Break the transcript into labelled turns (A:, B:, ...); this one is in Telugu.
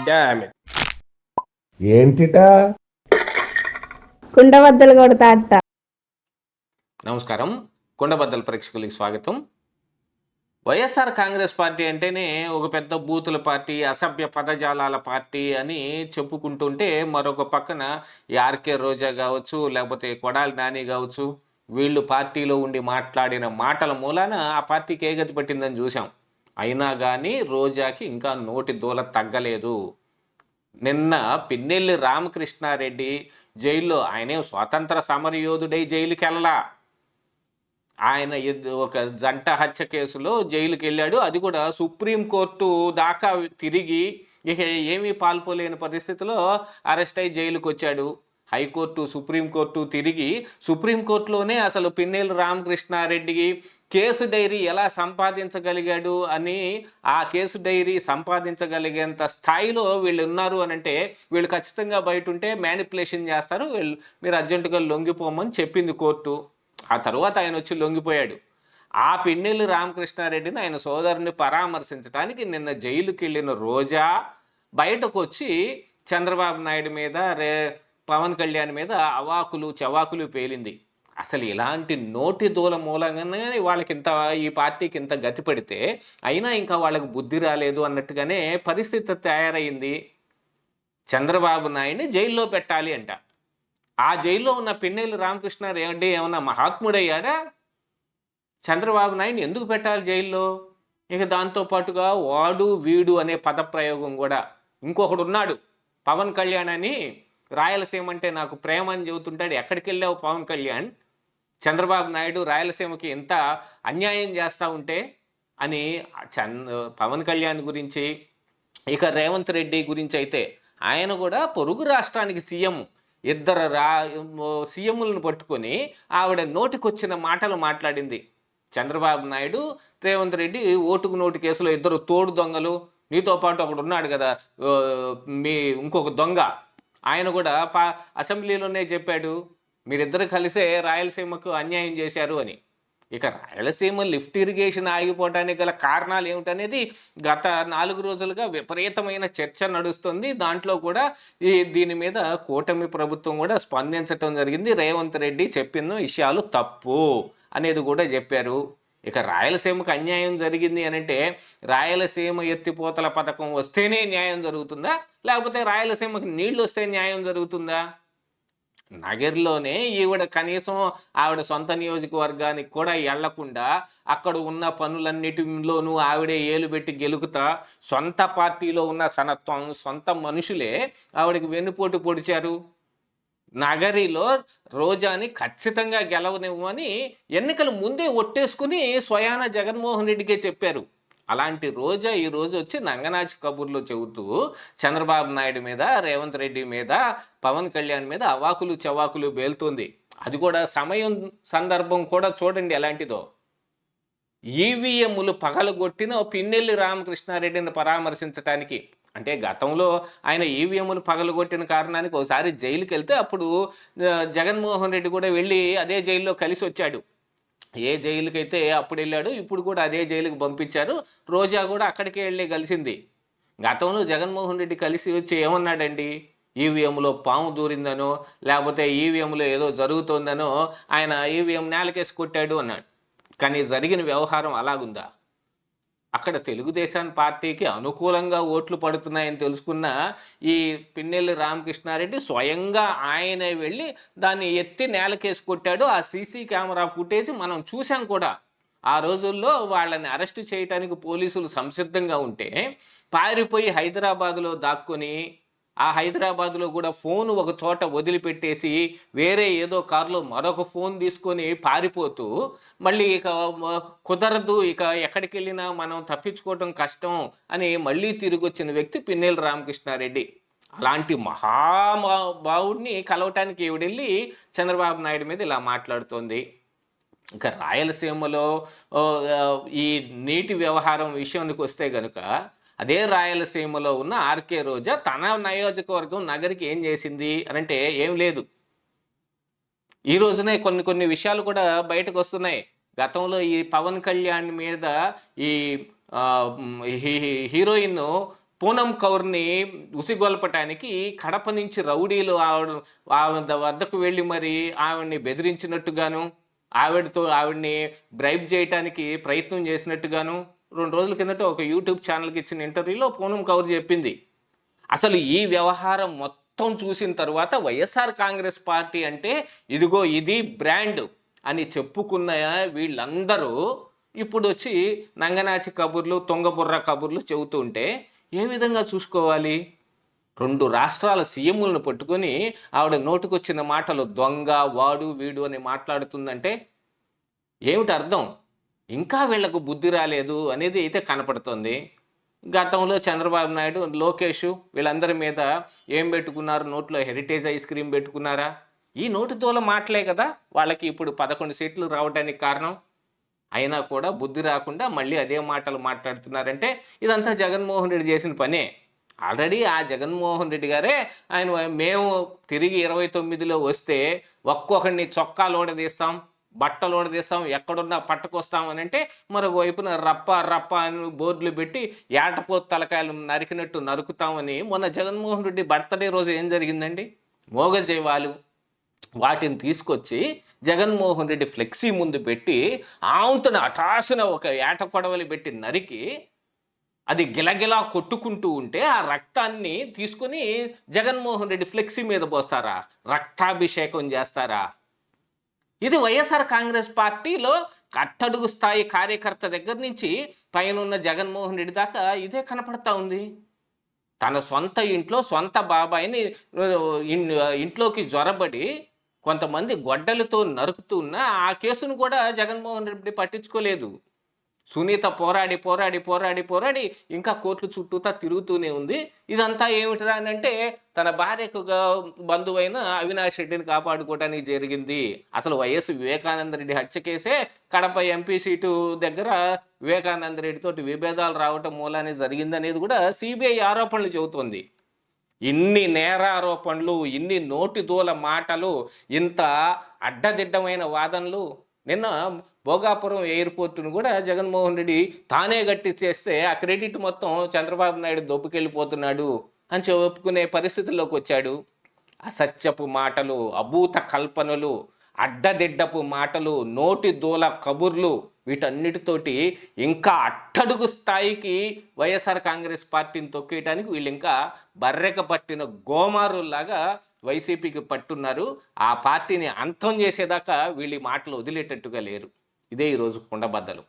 A: Damn it.
B: ఏంటిటా
C: కుండబద్దలు కొడతా అట్ట.
D: నమస్కారం. కుండబద్దల ప్రేక్షకులకి స్వాగతం. వైఎస్ఆర్ కాంగ్రెస్ పార్టీ అంటేనే ఒక పెద్ద బూతుల పార్టీ, అసభ్య పదజాలాల పార్టీ అని చెప్పుకుంటుంటే, మరొక పక్కన ఈ ఆర్కే రోజా కావచ్చు, లేకపోతే కొడాలి నాని కావచ్చు, వీళ్ళు పార్టీలో ఉండి మాట్లాడిన మాటల మూలాన ఆ పార్టీకి ఏ గతి పట్టిందని చూసాం. అయినా కానీ రోజాకి ఇంకా నోటి దూల తగ్గలేదు. నిన్న పిన్నెల్లి రామకృష్ణారెడ్డి జైల్లో, ఆయనే స్వాతంత్ర సమరయోధుడై జైలుకి వెళ్ళలా. ఆయన ఒక జంట హత్య కేసులో జైలుకి వెళ్ళాడు. అది కూడా సుప్రీంకోర్టు దాకా తిరిగి ఇక ఏమీ పాల్పోలేని పరిస్థితిలో అరెస్ట్ అయి జైలుకి వచ్చాడు. హైకోర్టు, సుప్రీంకోర్టు తిరిగి సుప్రీంకోర్టులోనే అసలు పిన్నెల్లి రామకృష్ణారెడ్డికి కేసు డైరీ ఎలా సంపాదించగలిగాడు అని, ఆ కేసు డైరీ సంపాదించగలిగేంత స్థాయిలో వీళ్ళు ఉన్నారు అని అంటే, వీళ్ళు ఖచ్చితంగా బయట ఉంటే మ్యానిపులేషన్ చేస్తారు, మీరు అర్జెంటుగా లొంగిపోమని చెప్పింది కోర్టు. ఆ తర్వాత ఆయన వచ్చి లొంగిపోయాడు. ఆ పిన్నెల్లి రామకృష్ణారెడ్డిని, ఆయన సోదరుని పరామర్శించడానికి నిన్న జైలుకి వెళ్ళిన రోజా బయటకు వచ్చి చంద్రబాబు నాయుడు మీద, పవన్ కళ్యాణ్ మీద అవాకులు చవాకులు పేలింది. అసలు ఇలాంటి నోటి దూల మూలంగానే వాళ్ళకి ఈ పార్టీకి ఇంత గతి పడితే, అయినా ఇంకా వాళ్ళకి బుద్ధి రాలేదు అన్నట్టుగానే పరిస్థితి తయారైంది. చంద్రబాబు నాయుడిని జైల్లో పెట్టాలి అంట. ఆ జైల్లో ఉన్న పిన్నెల్లి రామకృష్ణారెడ్డి ఏమన్నా మహాత్ముడయ్యాడా? చంద్రబాబు నాయుడిని ఎందుకు పెట్టాలి జైల్లో? ఇక దాంతోపాటుగా వాడు వీడు అనే పదప్రయోగం కూడా. ఇంకొకడు ఉన్నాడు, పవన్ కళ్యాణ్ అని, రాయలసీమ అంటే నాకు ప్రేమ అని చెబుతుంటాడు. ఎక్కడికి వెళ్ళావు పవన్ కళ్యాణ్? చంద్రబాబు నాయుడు రాయలసీమకి ఎంత అన్యాయం చేస్తూ ఉంటే అని పవన్ కళ్యాణ్ గురించి. ఇక రేవంత్ రెడ్డి గురించి అయితే, ఆయన కూడా పొరుగు రాష్ట్రానికి సీఎం. ఇద్దరు సీఎంలను పట్టుకొని ఆవిడ నోటికొచ్చిన మాటలు మాట్లాడింది. చంద్రబాబు నాయుడు, రేవంత్ రెడ్డి ఓటుకు నోటు కేసులో ఇద్దరు తోడు దొంగలు. నీతో పాటు ఒకడు ఉన్నాడు కదా మీ ఇంకొక దొంగ, ఆయన కూడా అసెంబ్లీలోనే చెప్పాడు, మీరిద్దరు కలిసే రాయలసీమకు అన్యాయం చేశారు అని. ఇక రాయలసీమ లిఫ్ట్ ఇరిగేషన్ ఆగిపోవడానికి గల కారణాలు ఏమిటనేది గత 4 రోజులుగా విపరీతమైన చర్చ నడుస్తుంది. దాంట్లో కూడా దీని మీద కూటమి ప్రభుత్వం కూడా స్పందించటం జరిగింది. రేవంత్ రెడ్డి చెప్పిన విషయాలు తప్పు అనేది కూడా చెప్పారు. ఇక రాయలసీమకు అన్యాయం జరిగింది అని అంటే, రాయలసీమ ఎత్తిపోతల పథకం వస్తేనే న్యాయం జరుగుతుందా, లేకపోతే రాయలసీమకి నీళ్లు వస్తే న్యాయం జరుగుతుందా? నగర్లోనే ఈవిడ కనీసం ఆవిడ సొంత నియోజకవర్గానికి కూడా వెళ్లకుండా అక్కడ ఉన్న పనులన్నిటిలోనూ ఆవిడే ఏలు పెట్టి గెలుకుతా, సొంత పార్టీలో ఉన్న సొంత మనుషులే ఆవిడకి వెన్నుపోటు పొడిచారు. నగరిలో రోజాని ఖచ్చితంగా గెలవనివ్వని ఎన్నికల ముందే ఒట్టేసుకుని స్వయాన జగన్మోహన్ రెడ్డికే చెప్పారు. అలాంటి రోజా ఈరోజు వచ్చి నంగనాచి కబుర్లు చెబుతూ చంద్రబాబు నాయుడు మీద, రేవంత్ రెడ్డి మీద, పవన్ కళ్యాణ్ మీద అవాకులు చవాకులు బేలుతుంది. అది కూడా సమయం సందర్భం కూడా చూడండి ఎలాంటిదో. ఈవీఎంలు పగలగొట్టిన పిన్నెల్లి రామకృష్ణారెడ్డిని పరామర్శించడానికి, అంటే గతంలో ఆయన ఈవీఎంలు పగలగొట్టిన కారణానికి ఒకసారి జైలుకి వెళ్తే అప్పుడు జగన్మోహన్ రెడ్డి కూడా వెళ్ళి అదే జైల్లో కలిసి వచ్చాడు. ఏ జైలుకైతే అప్పుడు వెళ్ళాడు, ఇప్పుడు కూడా అదే జైలుకి పంపించారు. రోజా కూడా అక్కడికే వెళ్ళి కలిసింది. గతంలో జగన్మోహన్ రెడ్డి కలిసి వచ్చి ఏమన్నాడండి? ఈవీఎంలో పాము దూరిందనో, లేకపోతే ఈవీఎంలో ఏదో జరుగుతోందనో ఆయన ఈవీఎం నేలకేసి కొట్టాడు అన్నాడు. కానీ జరిగిన వ్యవహారం అలాగుందా? అక్కడ తెలుగుదేశం పార్టీకి అనుకూలంగా ఓట్లు పడుతున్నాయని తెలుసుకున్న ఈ పిన్నెల్లి రామకృష్ణారెడ్డి స్వయంగా ఆయనే వెళ్ళి దాన్ని ఎత్తి నేలకేసి కొట్టాడు. ఆ సీసీ కెమెరా ఫుటేజ్ మనం చూసాం కూడా. ఆ రోజుల్లో వాళ్ళని అరెస్టు చేయడానికి పోలీసులు సంసిద్ధంగా ఉంటే పారిపోయి హైదరాబాదులో దాక్కుని, ఆ హైదరాబాద్లో కూడా ఫోన్ ఒక చోట వదిలిపెట్టేసి వేరే ఏదో కారులో మరొక ఫోన్ తీసుకొని పారిపోతూ, మళ్ళీ ఇక కుదరదు, ఇక ఎక్కడికి వెళ్ళినా మనం తప్పించుకోవటం కష్టం అని మళ్ళీ తిరిగి వచ్చిన వ్యక్తి పిన్నెల్లి రామకృష్ణారెడ్డి. అలాంటి మహాభావుడిని కలవటానికి ఈవిడెళ్ళి చంద్రబాబు నాయుడు మీద ఇలా మాట్లాడుతోంది. ఇక రాయలసీమలో ఈ నీటి వ్యవహారం విషయానికి వస్తే కనుక, అదే రాయలసీమలో ఉన్న ఆర్కే రోజా తన నియోజకవర్గం నగరికి ఏం చేసింది అనంటే ఏం లేదు. ఈ రోజునే కొన్ని విషయాలు కూడా బయటకు వస్తున్నాయి. గతంలో ఈ పవన్ కళ్యాణ్ మీద ఈ హీరోయిన్ పూనం కౌర్ని ఉసిగొల్పటానికి కడప నుంచి రౌడీలు ఆవిడ వద్దకు వెళ్ళి మరి ఆవిడ్ని బెదిరించినట్టుగాను, ఆవిడ్ని బ్రైబ్ చేయటానికి ప్రయత్నం చేసినట్టుగాను 2 రోజుల కిందట ఒక యూట్యూబ్ ఛానల్కి ఇచ్చిన ఇంటర్వ్యూలో పూనం కౌర్ చెప్పింది. అసలు ఈ వ్యవహారం మొత్తం చూసిన తర్వాత వైఎస్ఆర్ కాంగ్రెస్ పార్టీ అంటే ఇదిగో ఇది బ్రాండ్ అని చెప్పుకున్న వీళ్ళందరూ ఇప్పుడు వచ్చి నంగనాచి కబుర్లు, తుంగబుర్ర కబుర్లు చెబుతూ ఉంటే ఏ విధంగా చూసుకోవాలి? 2 రాష్ట్రాల సీఎంలను పట్టుకొని ఆవిడ నోటుకొచ్చిన మాటలు దొంగ, వాడు, వీడు అని మాట్లాడుతుందంటే ఏమిటి అర్థం? ఇంకా వీళ్లకు బుద్ధి రాలేదు అనేది అయితే కనపడుతుంది. గతంలో చంద్రబాబు నాయుడు, లోకేష్ వీళ్ళందరి మీద ఏం పెట్టుకున్నారు? నోట్లో హెరిటేజ్ ఐస్ క్రీమ్ పెట్టుకున్నారా? ఈ నోటితోల మాటలే కదా వాళ్ళకి ఇప్పుడు 11 సీట్లు రావడానికి కారణం. అయినా కూడా బుద్ధి రాకుండా మళ్ళీ అదే మాటలు మాట్లాడుతున్నారంటే ఇదంతా జగన్మోహన్ రెడ్డి చేసిన పనే. ఆల్రెడీ ఆ జగన్మోహన్ రెడ్డి గారే మేము తిరిగి 29లో వస్తే ఒక్కొక్కడిని చొక్కాలోడదీస్తాం, బట్టలోడదీస్తాం, ఎక్కడున్నా పట్టుకొస్తాం అని అంటే మరొక వైపున రప్ప రప్ప అని బోర్డులు పెట్టి ఏటపోతు తలకాయలు నరికినట్టు నరుకుతామని మొన్న జగన్మోహన్ రెడ్డి బర్త్డే రోజు ఏం జరిగిందండి? మోగజేవాలు వాటిని తీసుకొచ్చి జగన్మోహన్ రెడ్డి ఫ్లెక్సీ ముందు పెట్టి ఆంతున హఠాసున ఒక ఏట కొడవలి పెట్టి నరికి అది గిలగిలా కొట్టుకుంటూ ఉంటే ఆ రక్తాన్ని తీసుకొని జగన్మోహన్ రెడ్డి ఫ్లెక్సీ మీద పోస్తారా? రక్తాభిషేకం చేస్తారా? ఇది వైఎస్ఆర్ కాంగ్రెస్ పార్టీలో అట్టడుగు స్థాయి కార్యకర్త దగ్గర నుంచి పైన జగన్మోహన్ రెడ్డి దాకా ఇదే కనపడతా ఉంది. తన సొంత ఇంట్లో సొంత బాబాయిని ఇంట్లోకి జ్వరబడి కొంతమంది గొడ్డలతో నరుకుతూ ఉన్న ఆ కేసును కూడా జగన్మోహన్ రెడ్డి పట్టించుకోలేదు. సునీత పోరాడి పోరాడి పోరాడి పోరాడి ఇంకా కోర్టు చుట్టూతా తిరుగుతూనే ఉంది. ఇదంతా ఏమిటిరా అని అంటే తన భార్యకు బంధువైన అవినాష్ రెడ్డిని కాపాడుకోవడానికి జరిగింది. అసలు వైఎస్ వివేకానంద రెడ్డి హత్య కేసే కడప ఎంపీ సీటు దగ్గర వివేకానంద రెడ్డితోటి విభేదాలు రావటం మూలానే జరిగిందనేది కూడా సిబిఐ ఆరోపణలు చెబుతోంది. ఇన్ని నేరారోపణలు, ఇన్ని నోటి దూల మాటలు, ఇంత అడ్డదిడ్డమైన వాదనలు. నిన్న భోగాపురం ఎయిర్పోర్టును కూడా జగన్మోహన్ రెడ్డి తానే గట్టి చేస్తే ఆ క్రెడిట్ మొత్తం చంద్రబాబు నాయుడు దొబ్బుకెళ్ళిపోతున్నాడు అని చెప్పుకునే పరిస్థితుల్లోకి వచ్చాడు. అసత్యపు మాటలు, అభూత కల్పనలు, అడ్డదిడ్డపు మాటలు, నోటి దూల కబుర్లు, వీటన్నిటితోటి ఇంకా అట్టడుగు స్థాయికి వైఎస్ఆర్ కాంగ్రెస్ పార్టీని తొక్కేయడానికి వీళ్ళు ఇంకా బర్రెక పట్టిన గోమారుల్లాగా వైసీపీకి పట్టున్నారు. ఆ పార్టీని అంతం చేసేదాకా వీళ్ళు మాటలు వదిలేటట్టుగా లేరు. ఇదే ఈరోజు కుండబద్దలు.